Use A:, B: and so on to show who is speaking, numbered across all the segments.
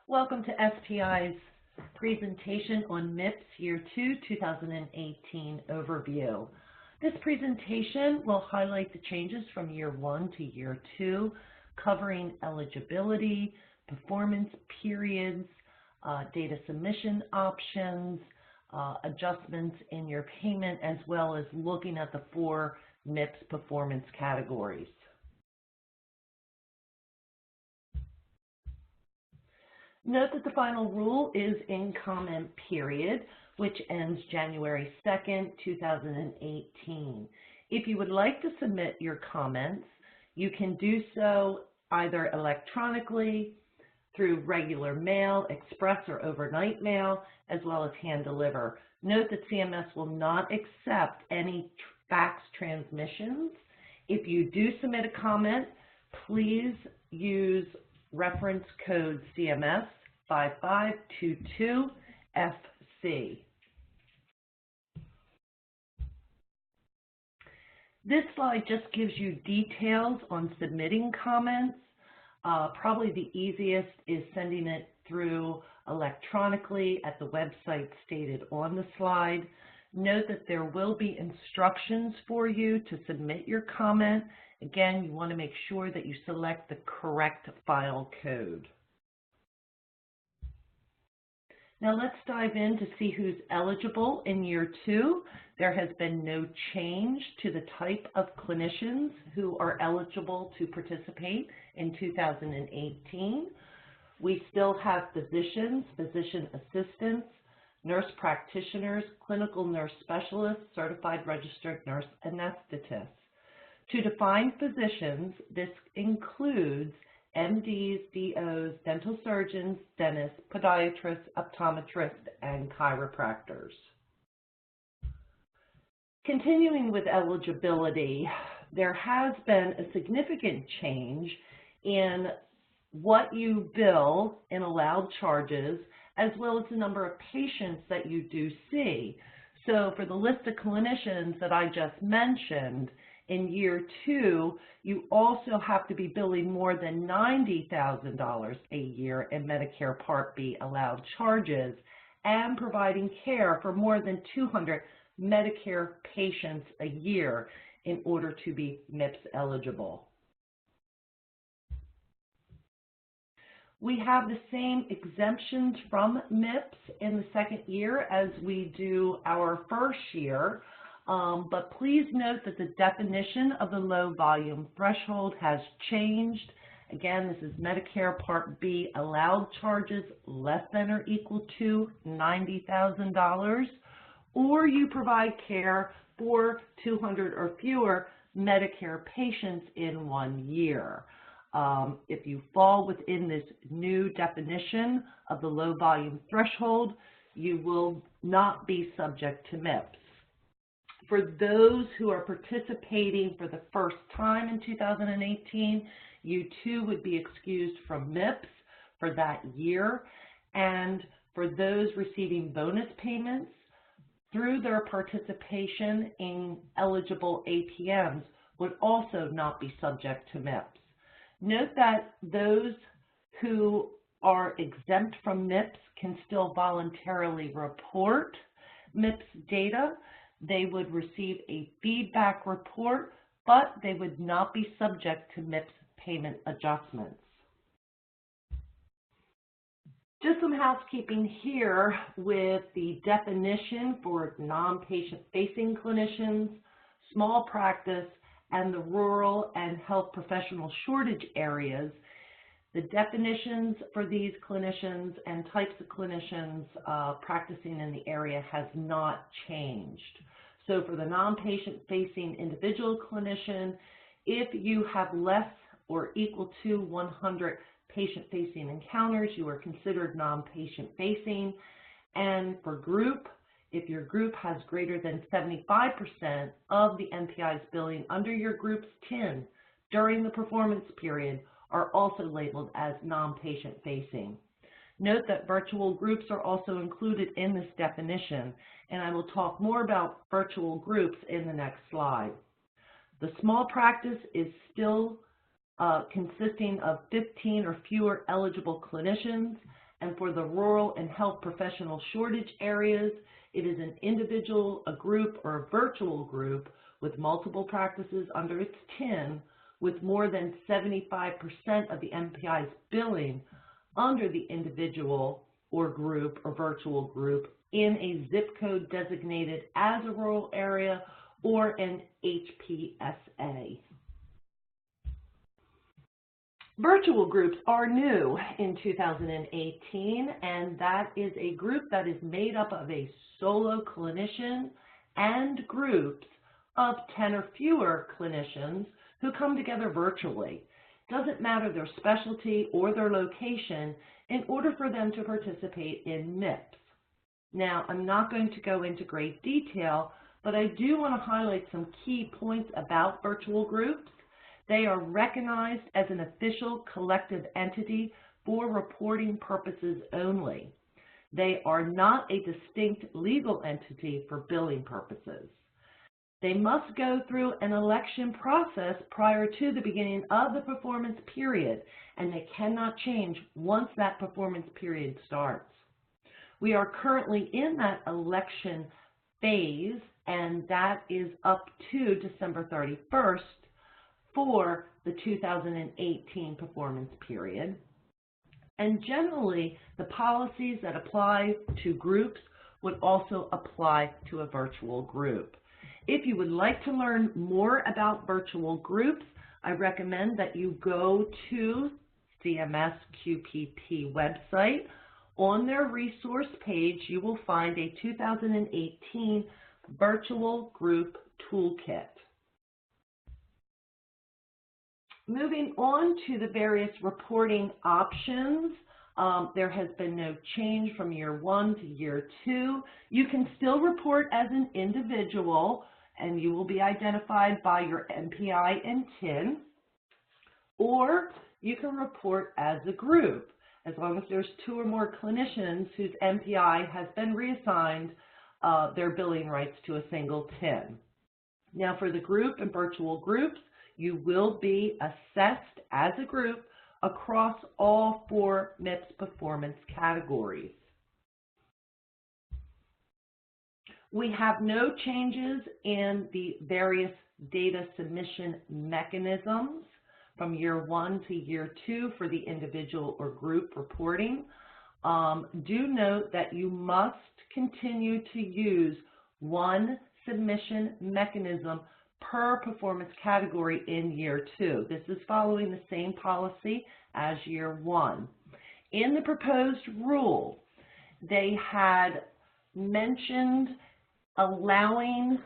A: Welcome to SPI's presentation on MIPS Year 2 2018 overview. This presentation will highlight the changes from Year 1 to Year 2, covering eligibility, performance periods, data submission options, adjustments in your payment, as well as looking at the 4 MIPS performance categories. Note that the final rule is in comment period, which ends January 2nd, 2018. If you would like to submit your comments, you can do so either electronically, through regular mail, express or overnight mail, as well as hand deliver. Note that CMS will not accept any fax transmissions. If you do submit a comment, please use reference code CMS 5522FC. This slide just gives you details on submitting comments. Probably the easiest is sending it through electronically at the website stated on the slide. Note that there will be instructions for you to submit your comment. Again, you want to make sure that you select the correct file code. Now let's dive in to see who's eligible in Year 2. There has been no change to the type of clinicians who are eligible to participate in 2018. We still have physicians, physician assistants, nurse practitioners, clinical nurse specialists, certified registered nurse anesthetists. To define physicians, this includes MDs, DOs, dental surgeons, dentists, podiatrists, optometrists, and chiropractors. Continuing with eligibility, there has been a significant change in what you bill in allowed charges, as well as the number of patients that you do see. So for the list of clinicians that I just mentioned, in Year 2, you also have to be billing more than $90,000 a year in Medicare Part B allowed charges and providing care for more than 200 Medicare patients a year in order to be MIPS eligible. We have the same exemptions from MIPS in the second year as we do our first year. But please note that the definition of the low volume threshold has changed. Again, this is Medicare Part B allowed charges less than or equal to $90,000, or you provide care for 200 or fewer Medicare patients in 1 year. If you fall within this new definition of the low volume threshold, you will not be subject to MIPS. For those who are participating for the first time in 2018, you too would be excused from MIPS for that year. And for those receiving bonus payments through their participation in eligible APMs would also not be subject to MIPS. Note that those who are exempt from MIPS can still voluntarily report MIPS data. They would receive a feedback report, but they would not be subject to MIPS payment adjustments. Just some housekeeping here with the definition for non-patient facing clinicians, small practice, and the rural and health professional shortage areas. The definitions for these clinicians and types of clinicians practicing in the area has not changed. So for the non-patient facing individual clinician, if you have less or equal to 100 patient-facing encounters, you are considered non-patient facing. And for group, if your group has greater than 75% of the NPI's billing under your group's TIN during the performance period, are also labeled as non-patient facing. Note that virtual groups are also included in this definition, and I will talk more about virtual groups in the next slide. The small practice is still consisting of 15 or fewer eligible clinicians, and for the rural and health professional shortage areas, it is an individual, a group, or a virtual group with multiple practices under its TIN, with more than 75% of the MPI's billing under the individual or group or virtual group in a zip code designated as a rural area or an HPSA. Virtual groups are new in 2018, and that is a group that is made up of a solo clinician and groups of 10 or fewer clinicians who come together virtually. Doesn't matter their specialty or their location in order for them to participate in MIPS. Now, I'm not going to go into great detail, but I do want to highlight some key points about virtual groups. They are recognized as an official collective entity for reporting purposes only. They are not a distinct legal entity for billing purposes. They must go through an election process prior to the beginning of the performance period, and they cannot change once that performance period starts. We are currently in that election phase, and that is up to December 31st for the 2018 performance period. And generally, the policies that apply to groups would also apply to a virtual group. If you would like to learn more about virtual groups, I recommend that you go to CMS QPP website. On their resource page, you will find a 2018 Virtual Group Toolkit. Moving on to the various reporting options, there has been no change from year 1 to year 2. You can still report as an individual, and you will be identified by your MPI and TIN, or you can report as a group, as long as there's 2 or more clinicians whose MPI has been reassigned their billing rights to a single TIN. Now, for the group and virtual groups, you will be assessed as a group across all 4 MIPS performance categories. We have no changes in the various data submission mechanisms from year 1 to year 2 for the individual or group reporting. Do note that you must continue to use one submission mechanism per performance category in year 2. This is following the same policy as year 1. In the proposed rule, they had mentioned allowing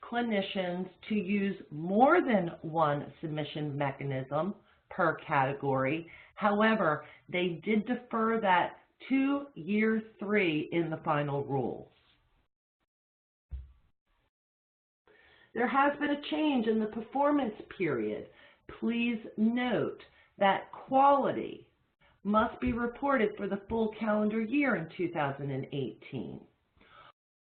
A: clinicians to use more than one submission mechanism per category. However, they did defer that to year 3 in the final rules. There has been a change in the performance period. Please note that quality must be reported for the full calendar year in 2018.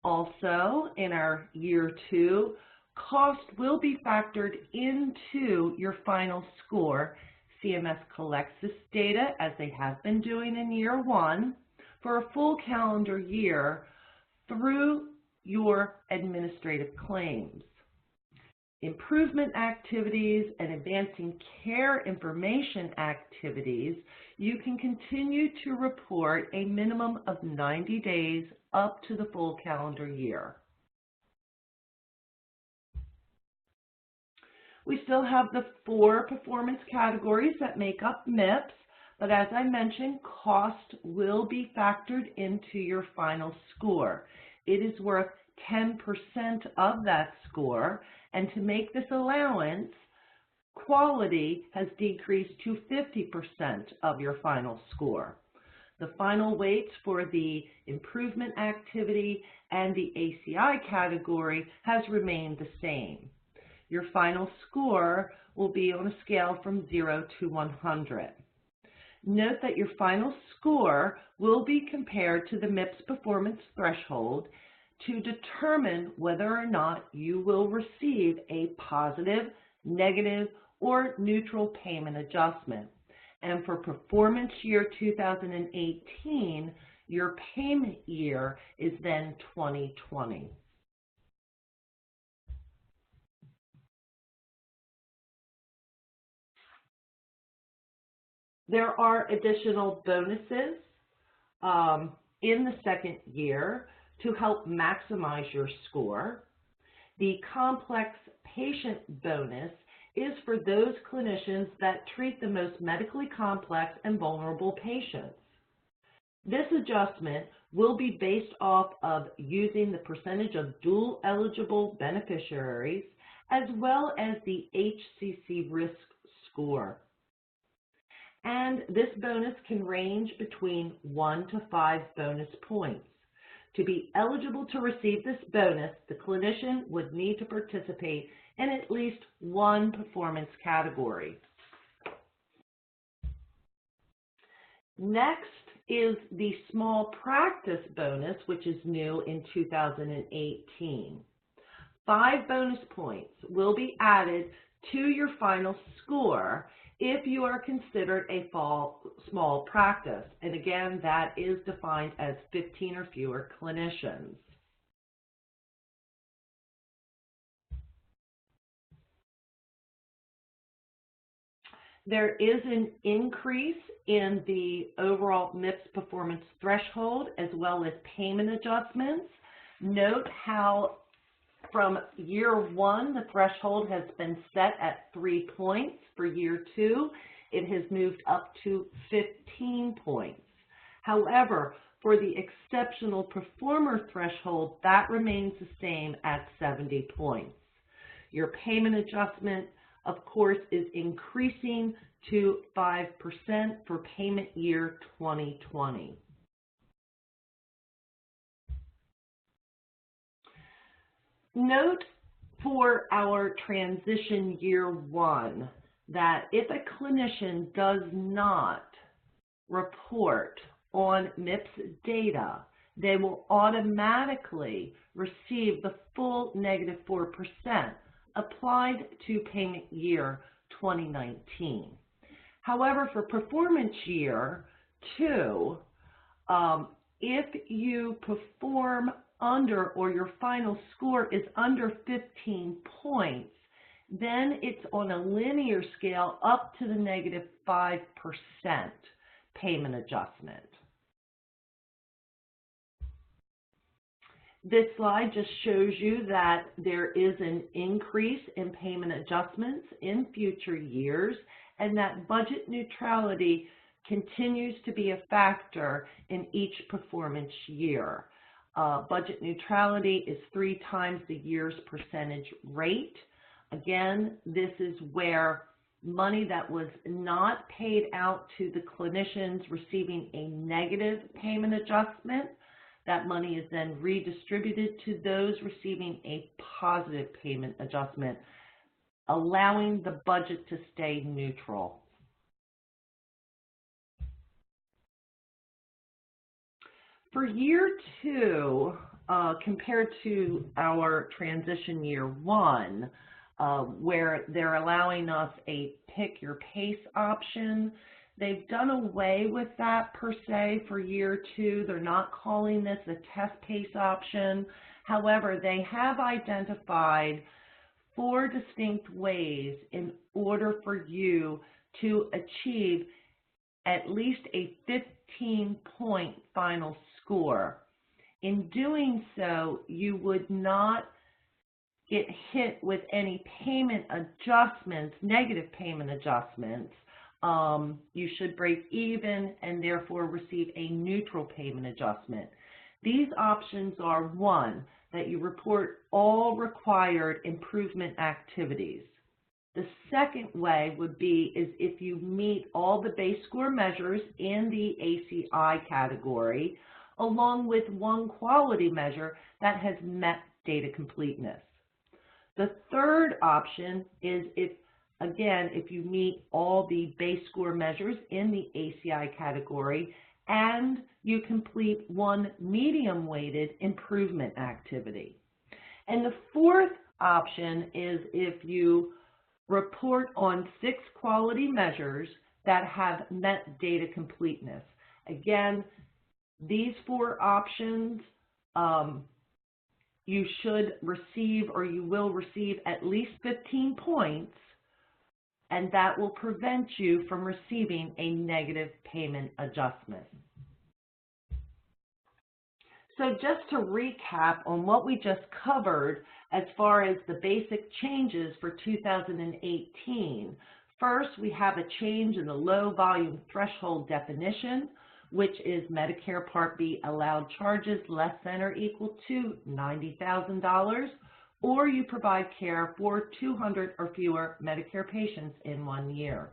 A: Also, in our year 2, cost will be factored into your final score. CMS collects this data, as they have been doing in year 1, for a full calendar year through your administrative claims. Improvement activities and advancing care information activities, you can continue to report a minimum of 90 days up to the full calendar year. We still have the 4 performance categories that make up MIPS, but as I mentioned, cost will be factored into your final score. It is worth 10% of that score, and to make this allowance, quality has decreased to 50% of your final score. The final weights for the improvement activity and the ACI category has remained the same. Your final score will be on a scale from 0 to 100. Note that your final score will be compared to the MIPS performance threshold to determine whether or not you will receive a positive, negative, or neutral payment adjustment. And for performance year 2018, your payment year is then 2020. There are additional bonuses in the second year to help maximize your score. The complex patient bonus is for those clinicians that treat the most medically complex and vulnerable patients. This adjustment will be based off of using the percentage of dual eligible beneficiaries as well as the HCC risk score. And this bonus can range between 1 to 5 bonus points. To be eligible to receive this bonus, the clinician would need to participate in at least one performance category. Next is the small practice bonus, which is new in 2018. 5 bonus points will be added to your final score if you are considered a small practice. And again, that is defined as 15 or fewer clinicians. There is an increase in the overall MIPS performance threshold as well as payment adjustments. Note how from year 1, the threshold has been set at 3 points. For year 2, it has moved up to 15 points. However, for the exceptional performer threshold, that remains the same at 70 points. Your payment adjustment, of course, is increasing to 5% for payment year 2020. Note for our transition year 1 that if a clinician does not report on MIPS data, they will automatically receive the full -4% applied to payment year 2019. However, for performance year 2, if you perform under or your final score is under 15 points, then it's on a linear scale up to the -5% payment adjustment. This slide just shows you that there is an increase in payment adjustments in future years and that budget neutrality continues to be a factor in each performance year. Budget neutrality is 3 times the year's percentage rate. Again, this is where money that was not paid out to the clinicians receiving a negative payment adjustment, that money is then redistributed to those receiving a positive payment adjustment, allowing the budget to stay neutral. For year 2, compared to our transition year 1, where they're allowing us a pick your pace option, they've done away with that per se for year 2. They're not calling this a test pace option. However, they have identified 4 distinct ways in order for you to achieve at least a 15-point final score. In doing so, you would not get hit with any payment adjustments, negative payment adjustments. You should break even and therefore receive a neutral payment adjustment. These options are: 1, that you report all required improvement activities. The second way would be if you meet all the base score measures in the ACI category, along with 1 quality measure that has met data completeness. The third option is if you meet all the base score measures in the ACI category and you complete 1 medium-weighted improvement activity. And the fourth option is if you report on 6 quality measures that have met data completeness. Again, these 4 options, you should receive, or you will receive, at least 15 points, and that will prevent you from receiving a negative payment adjustment. So just to recap on what we just covered as far as the basic changes for 2018, first we have a change in the low volume threshold definition, which is Medicare Part B allowed charges less than or equal to $90,000, or you provide care for 200 or fewer Medicare patients in 1 year.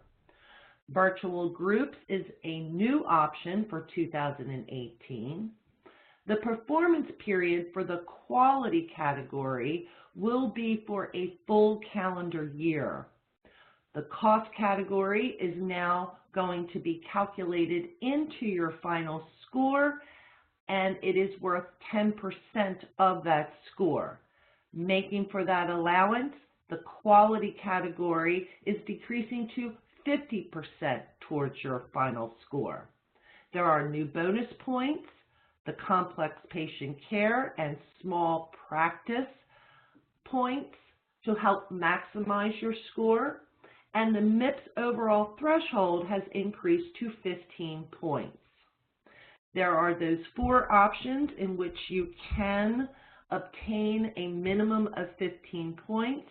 A: Virtual groups is a new option for 2018. The performance period for the quality category will be for a full calendar year. The cost category is now going to be calculated into your final score, and it is worth 10% of that score. Making for that allowance, the quality category is decreasing to 50% towards your final score. There are new bonus points, the complex patient care and small practice points to help maximize your score, and the MIPS overall threshold has increased to 15 points. There are those 4 options in which you can obtain a minimum of 15 points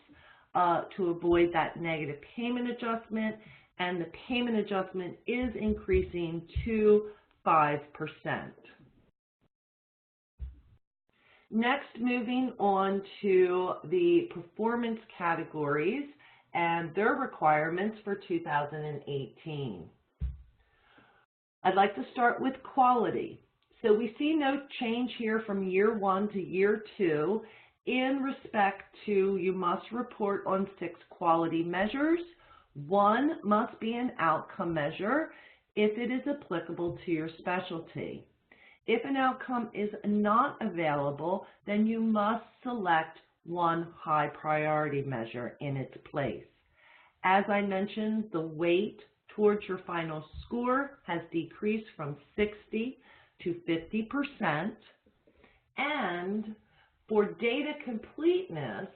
A: to avoid that negative payment adjustment, and the payment adjustment is increasing to 5%. Next, moving on to the performance categories and their requirements for 2018. I'd like to start with quality. So we see no change here from year 1 to year 2 in respect to you must report on 6 quality measures. 1 must be an outcome measure if it is applicable to your specialty. If an outcome is not available, then you must select 1 high priority measure in its place. As I mentioned, the weight towards your final score has decreased from 60 to 50%, and for data completeness,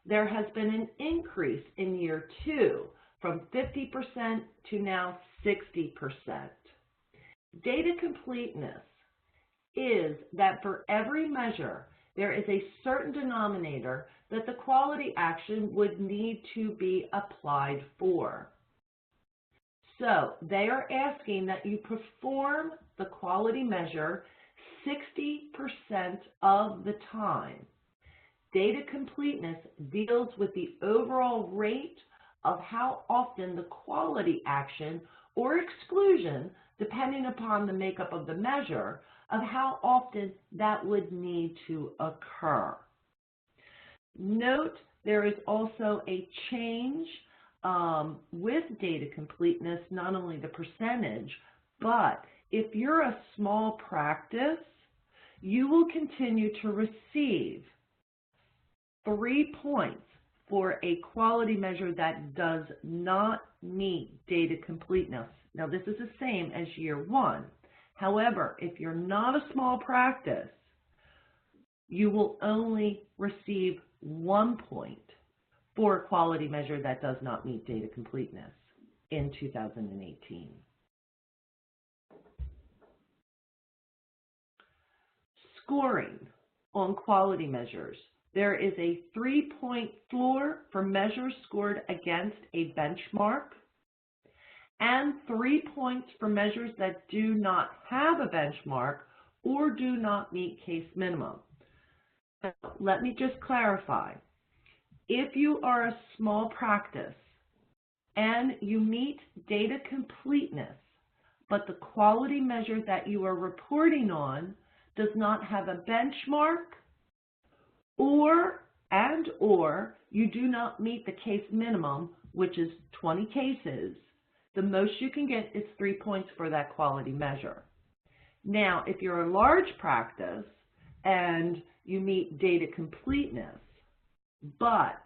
A: there has been an increase in year 2 from 50% to now 60%. Data completeness is that for every measure, there is a certain denominator that the quality action would need to be applied for. So they are asking that you perform the quality measure 60% of the time. Data completeness deals with the overall rate of how often the quality action or exclusion, depending upon the makeup of the measure, of how often that would need to occur. Note there is also a change with data completeness, not only the percentage, but if you're a small practice, you will continue to receive 3 points for a quality measure that does not meet data completeness. Now, this is the same as year 1. However, if you're not a small practice, you will only receive 1 point for a quality measure that does not meet data completeness in 2018. Scoring on quality measures. There is a 3-point floor for measures scored against a benchmark, and 3 points for measures that do not have a benchmark or do not meet case minimum. Now, let me just clarify. If you are a small practice and you meet data completeness, but the quality measure that you are reporting on does not have a benchmark, or you do not meet the case minimum, which is 20 cases, the most you can get is 3 points for that quality measure. Now, if you're a large practice and you meet data completeness, but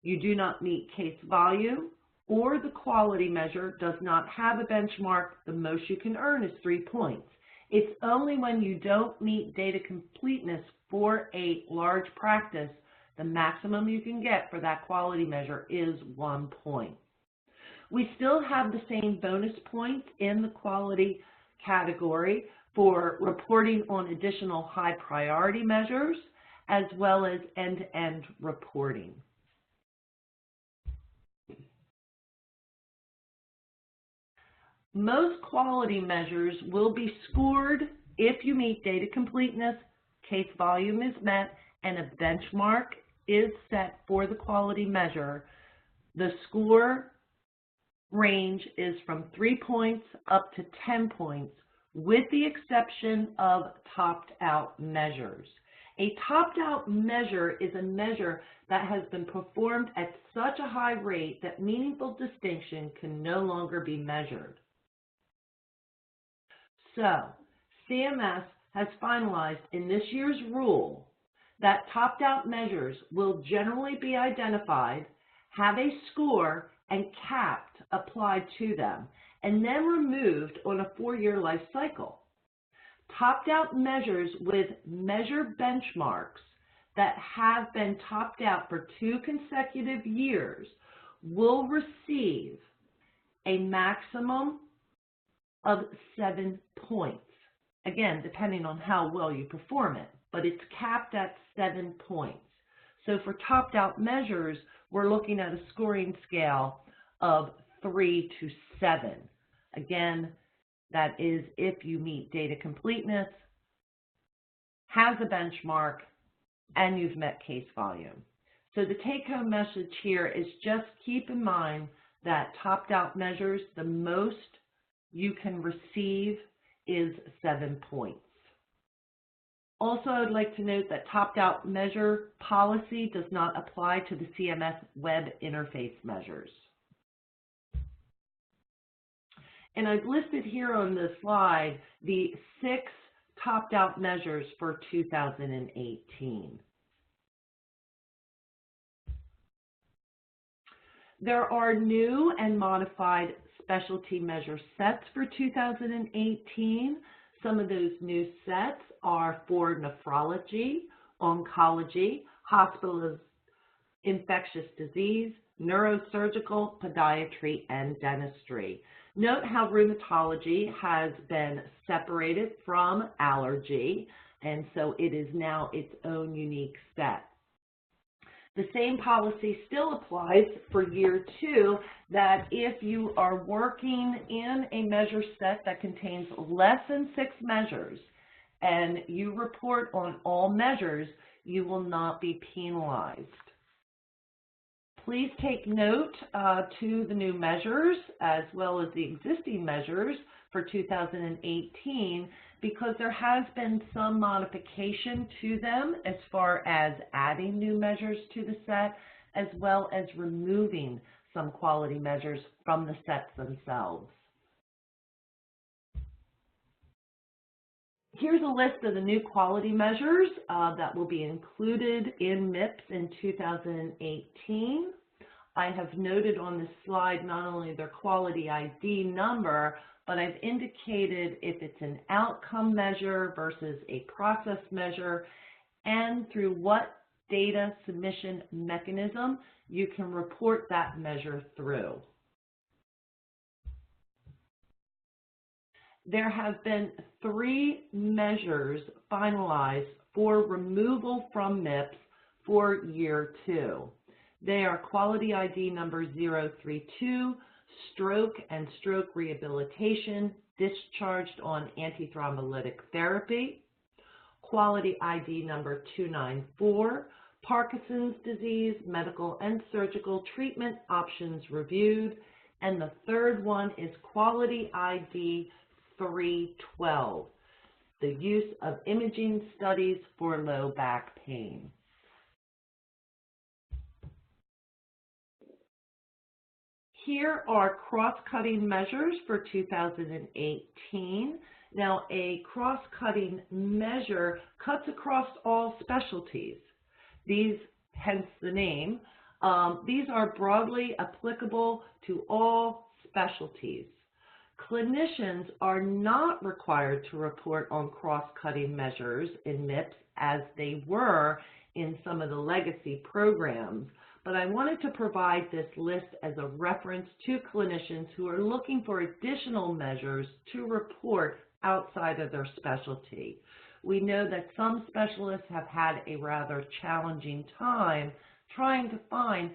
A: you do not meet case volume or the quality measure does not have a benchmark, the most you can earn is 3 points. It's only when you don't meet data completeness for a large practice, the maximum you can get for that quality measure is 1 point. We still have the same bonus points in the quality category for reporting on additional high priority measures, as well as end-to-end reporting. Most quality measures will be scored if you meet data completeness, case volume is met, and a benchmark is set for the quality measure. The score range is from 3 points up to 10 points, with the exception of topped-out measures. A topped-out measure is a measure that has been performed at such a high rate that meaningful distinction can no longer be measured. So, CMS has finalized in this year's rule that topped-out measures will generally be identified, have a score, and capped applied to them, and then removed on a 4-year life cycle. Topped-out measures with measure benchmarks that have been topped out for 2 consecutive years will receive a maximum of 7 points. Again, depending on how well you perform it, but it's capped at 7 points. So for topped-out measures, we're looking at a scoring scale of 3 to 7. Again, that is if you meet data completeness, has a benchmark, and you've met case volume. So the take-home message here is just keep in mind that topped-out measures, the most you can receive is 7 points. Also, I'd like to note that topped-out measure policy does not apply to the CMS web interface measures. And I've listed here on this slide the 6 topped-out measures for 2018. There are new and modified specialty measure sets for 2018. Some of those new sets are for nephrology, oncology, hospital infectious disease, neurosurgical, podiatry, and dentistry. Note how rheumatology has been separated from allergy, and so it is now its own unique set. The same policy still applies for year 2, that if you are working in a measure set that contains less than 6 measures and you report on all measures, you will not be penalized. Please take note to the new measures as well as the existing measures for 2018, because there has been some modification to them as far as adding new measures to the set, as well as removing some quality measures from the sets themselves. Here's a list of the new quality measures that will be included in MIPS in 2018. I have noted on this slide not only their quality ID number, but I've indicated if it's an outcome measure versus a process measure, and through what data submission mechanism you can report that measure through. There have been 3 measures finalized for removal from MIPS for year 2. They are quality ID number 032, stroke and stroke rehabilitation, discharged on antithrombolytic therapy. Quality ID number 294, Parkinson's disease, medical and surgical treatment options reviewed. And the third one is quality ID 312, the use of imaging studies for low back pain. Here are cross-cutting measures for 2018. Now, a cross-cutting measure cuts across all specialties. These, hence the name, These are broadly applicable to all specialties. Clinicians are not required to report on cross-cutting measures in MIPS as they were in some of the legacy programs, but I wanted to provide this list as a reference to clinicians who are looking for additional measures to report outside of their specialty. We know that some specialists have had a rather challenging time trying to find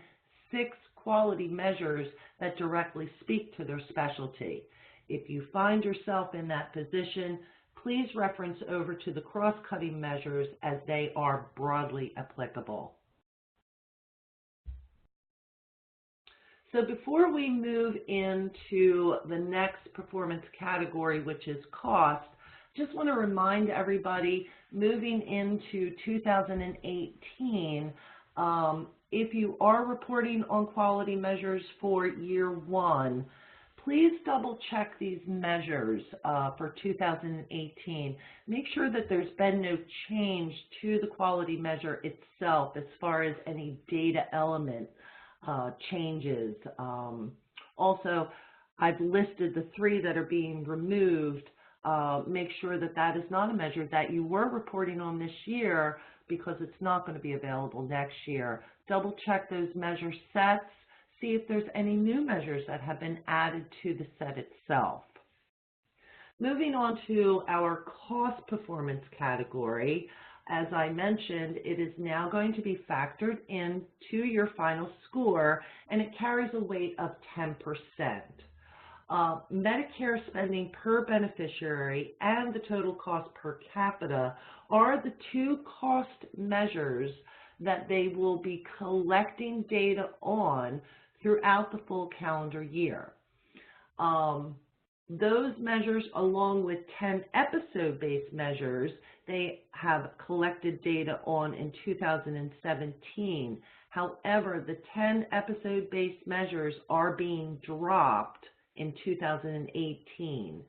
A: 6 quality measures that directly speak to their specialty. If you find yourself in that position, please reference over to the cross-cutting measures as they are broadly applicable. So before we move into the next performance category, which is cost, just want to remind everybody moving into 2018, if you are reporting on quality measures for year 1, please double check these measures for 2018. Make sure that there's been no change to the quality measure itself as far as any data element changes. Also, I've listed the 3 that are being removed. Make sure that that is not a measure that you were reporting on this year because it's not going to be available next year. Double check those measure sets. See if there's any new measures that have been added to the set itself. Moving on to our cost performance category, as I mentioned, it is now going to be factored into your final score, and it carries a weight of 10%. Medicare spending per beneficiary and the total cost per capita are the 2 cost measures that they will be collecting data on throughout the full calendar year. Those measures, along with 10 episode-based measures, they have collected data on in 2017. However, the 10 episode-based measures are being dropped in 2018.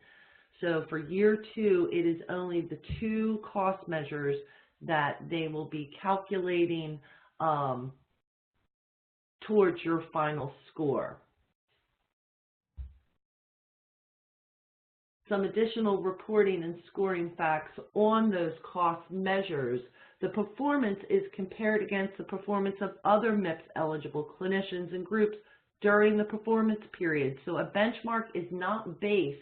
A: So for year 2, it is only the 2 cost measures that they will be calculating towards your final score. Some additional reporting and scoring facts on those cost measures. The performance is compared against the performance of other MIPS eligible clinicians and groups during the performance period. So a benchmark is not based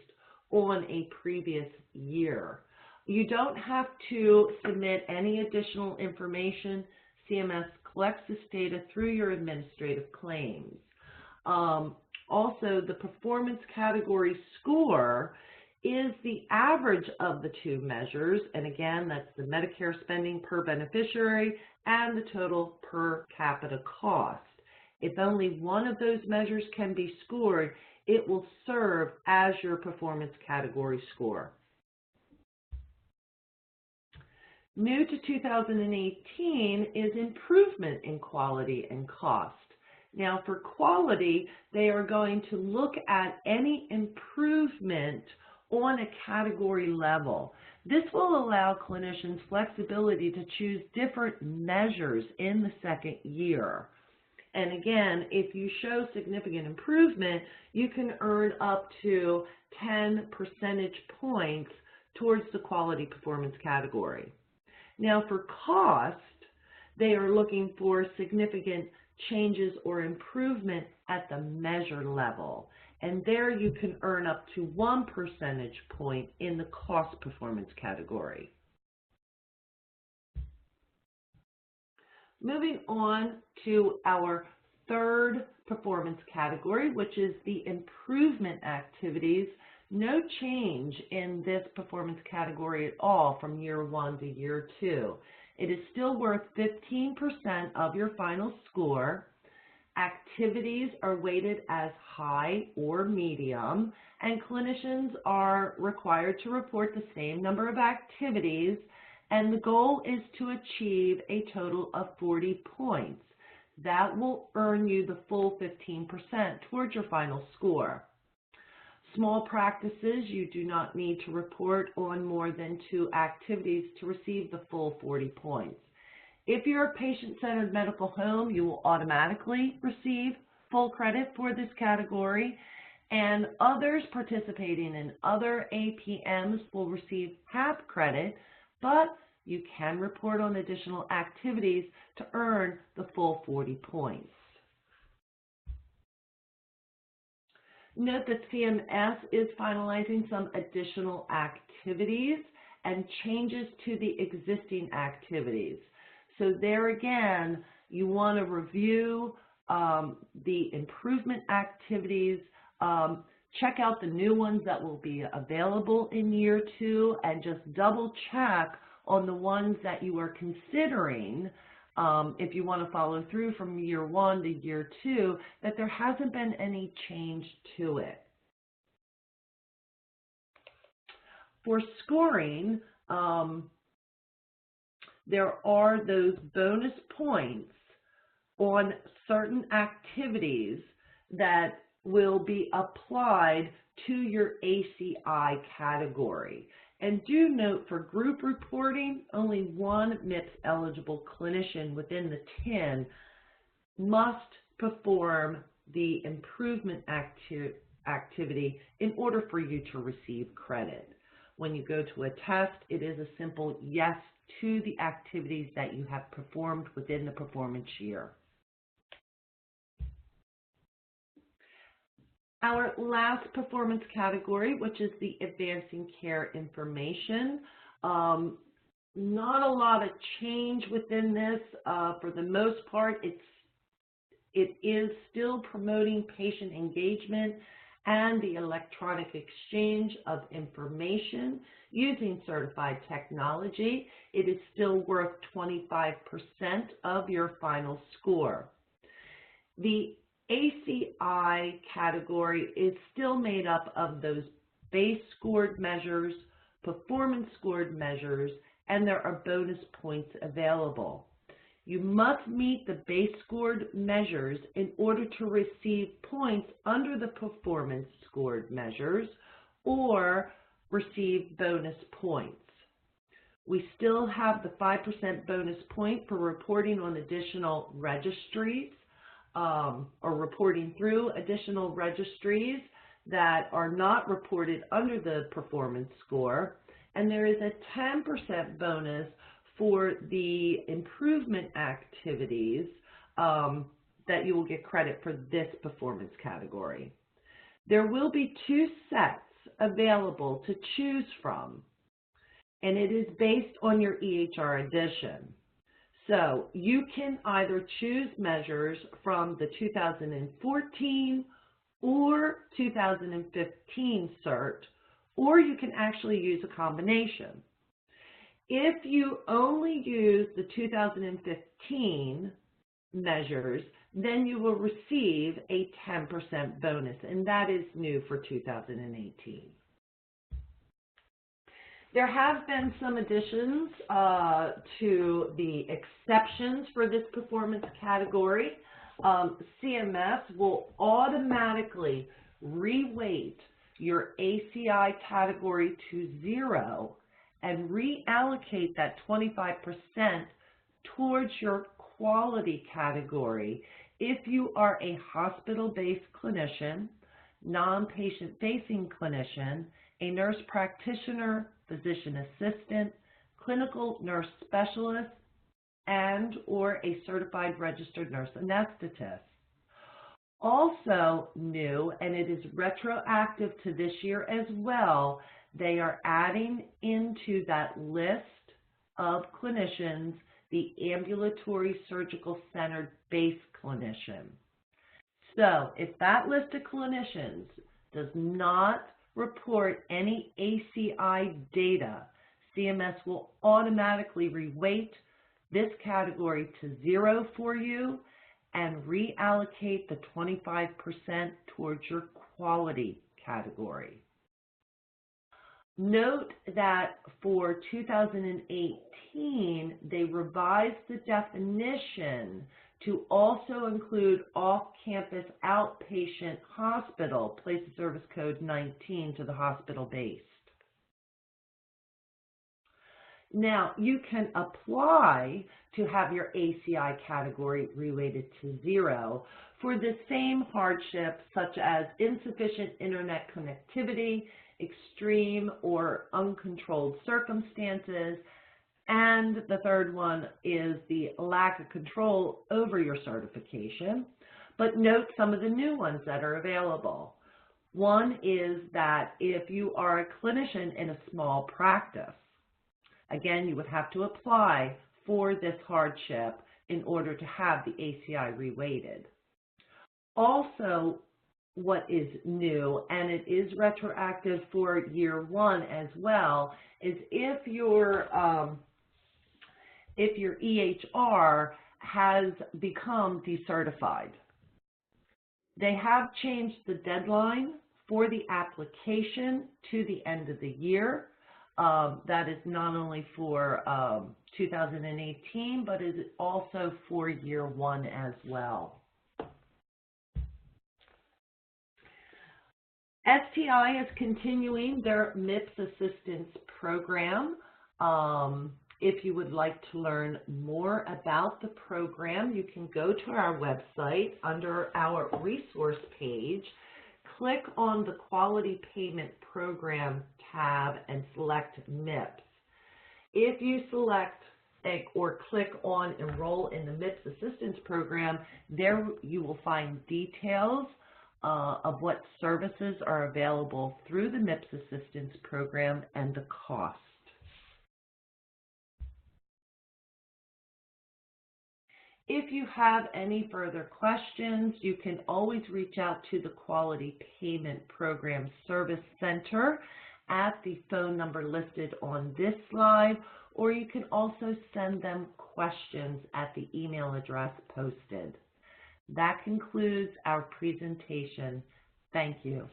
A: on a previous year. You don't have to submit any additional information. CMS collects this data through your administrative claims. Also, the performance category score is the average of the 2 measures, and again, that's the Medicare spending per beneficiary and the total per capita cost. If only one of those measures can be scored, it will serve as your performance category score. New to 2018 is improvement in quality and cost. Now for quality, they are going to look at any improvement on a category level. This will allow clinicians flexibility to choose different measures in the second year. And again, if you show significant improvement, you can earn up to 10 percentage points towards the quality performance category. Now for cost, they are looking for significant changes or improvement at the measure level. And there you can earn up to 1 percentage point in the cost performance category. Moving on to our 3rd performance category, which is the improvement activities. No change in this performance category at all from year 1 to year 2. It is still worth 15% of your final score. Activities are weighted as high or medium, and clinicians are required to report the same number of activities, and the goal is to achieve a total of 40 points. That will earn you the full 15% towards your final score. Small practices, you do not need to report on more than 2 activities to receive the full 40 points. If you're a patient-centered medical home, you will automatically receive full credit for this category, and others participating in other APMs will receive half credit, but you can report on additional activities to earn the full 40 points. Note that CMS is finalizing some additional activities and changes to the existing activities. So there again, you want to review the improvement activities, check out the new ones that will be available in year 2, and just double check on the ones that you are considering, if you want to follow through from year 1 to year 2, that there hasn't been any change to it. For scoring, there are those bonus points on certain activities that will be applied to your ACI category. And do note, for group reporting, only one MIPS eligible clinician within the 10 must perform the improvement activity in order for you to receive credit. When you go to a test, it is a simple yes to the activities that you have performed within the performance year. Our last performance category, which is the advancing care information. Not a lot of change within this. For the most part, it is still promoting patient engagement and the electronic exchange of information using certified technology. It is still worth 25% of your final score. The ACI category is still made up of those base scored measures, performance scored measures, and there are bonus points available. You must meet the base scored measures in order to receive points under the performance scored measures or receive bonus points. We still have the 5% bonus point for reporting on additional registries, or reporting through additional registries that are not reported under the performance score. And there is a 10% bonus for the improvement activities that you will get credit for this performance category. There will be 2 sets available to choose from, and it is based on your EHR edition. So you can either choose measures from the 2014 or 2015 cert, or you can actually use a combination. If you only use the 2015 measures, then you will receive a 10% bonus, and that is new for 2018. There have been some additions to the exceptions for this performance category. CMS will automatically reweight your ACI category to 0 and reallocate that 25% towards your quality category if you are a hospital-based clinician, non-patient facing clinician, a nurse practitioner, physician assistant, clinical nurse specialist, and or a certified registered nurse anesthetist. Also new, and it is retroactive to this year as well, they are adding into that list of clinicians the ambulatory surgical centered base clinician. So if that list of clinicians does not report any ACI data, CMS will automatically reweight this category to 0 for you and reallocate the 25% towards your quality category. Note that for 2018, they revised the definition to also include off-campus outpatient hospital, place of service code 19 to the hospital-based. Now, you can apply to have your ACI category related to 0 for the same hardships such as insufficient internet connectivity, extreme or uncontrolled circumstances, and the third one is the lack of control over your certification. But note some of the new ones that are available. One is that if you are a clinician in a small practice, again, you would have to apply for this hardship in order to have the ACI related. Also, what is new, and it is retroactive for year 1 as well, is if your EHR has become decertified. They have changed the deadline for the application to the end of the year. That is not only for 2018, but is also for year 1 as well. STI is continuing their MIPS assistance program. If you would like to learn more about the program, you can go to our website under our resource page, click on the Quality Payment Program tab and select MIPS. If you select or click on Enroll in the MIPS Assistance Program, there you will find details of what services are available through the MIPS Assistance Program and the cost. If you have any further questions, you can always reach out to the Quality Payment Program Service Center at the phone number listed on this slide, or you can also send them questions at the email address posted. That concludes our presentation. Thank you.